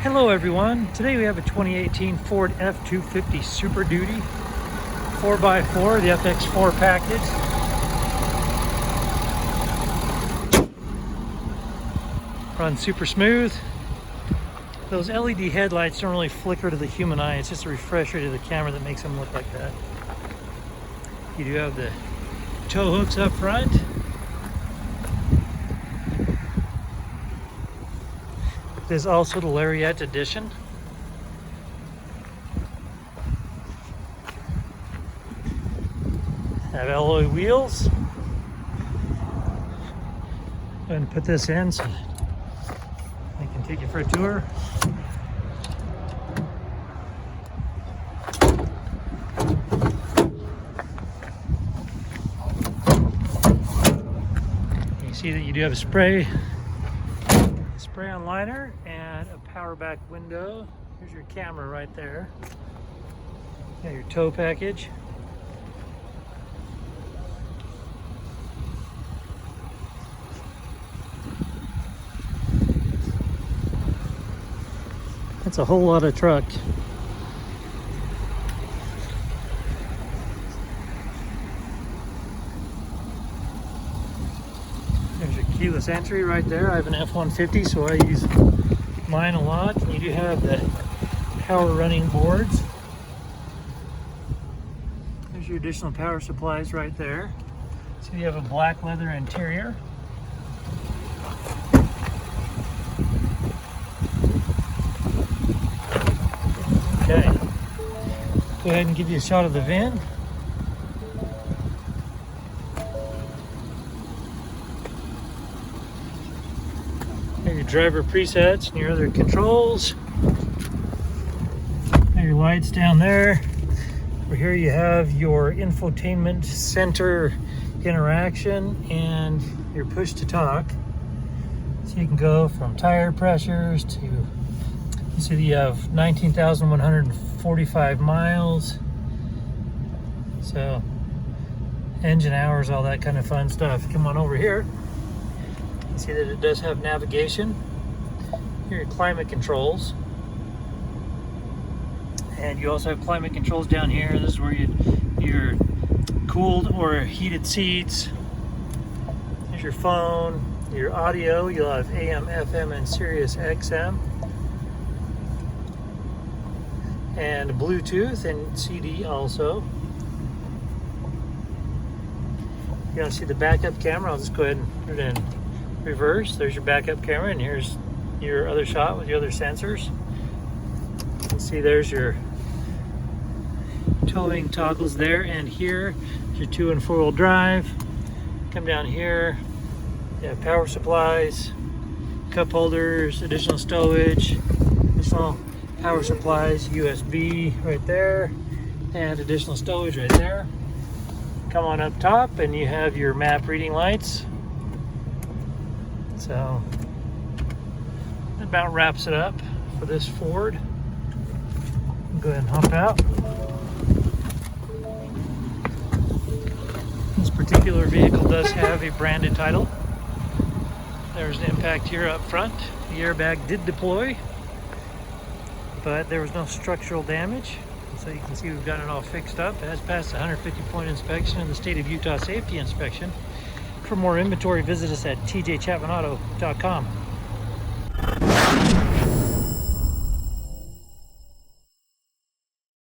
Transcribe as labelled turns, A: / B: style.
A: Hello everyone, today we have a 2018 Ford F-250 Super Duty 4x4, the FX4 package. Runs super smooth. Those LED headlights don't really flicker to the human eye, it's just a refresher to the camera that makes them look like that. You do have the tow hooks up front. There's also the Lariat edition. Have alloy wheels. I'm going to put this in so I can take you for a tour. You see that you do have a spray-on liner and a power back window. Here's your camera right there. Got your tow package. That's a whole lot of truck. There's your keyless entry right there. I have an F-150, so I use mine a lot. And you do have the power running boards. There's your additional power supplies right there. So you have a black leather interior. Okay, go ahead and give you a shot of the VIN. Your driver presets and your other controls. Got your lights down there. Over here you have your infotainment center interaction and your push to talk. So you can go from tire pressures to, you see you have 19,145 miles. So engine hours, all that kind of fun stuff. Come on over here. See that it does have navigation. Here are your climate controls. And you also have climate controls down here. This is where your cooled or heated seats. There's your phone, your audio. You'll have AM, FM, and Sirius XM. And Bluetooth and CD also. You want to see the backup camera? I'll just go ahead and put it in reverse. There's your backup camera, and here's your other shot with your other sensors. You can see there's your towing toggles there, and here is your 2- and 4-wheel drive. Come down here, you have power supplies, cup holders, additional stowage, additional power supplies, USB right there, and additional stowage right there. Come on up top and you have your map reading lights. So that about wraps it up for this Ford. Go ahead and hop out. This particular vehicle does have a branded title. There's an impact here up front. The airbag did deploy, but there was no structural damage. So you can see we've got it all fixed up. It has passed the 150-point inspection in the state of Utah safety inspection. For more inventory, visit us at tjchapmanauto.com.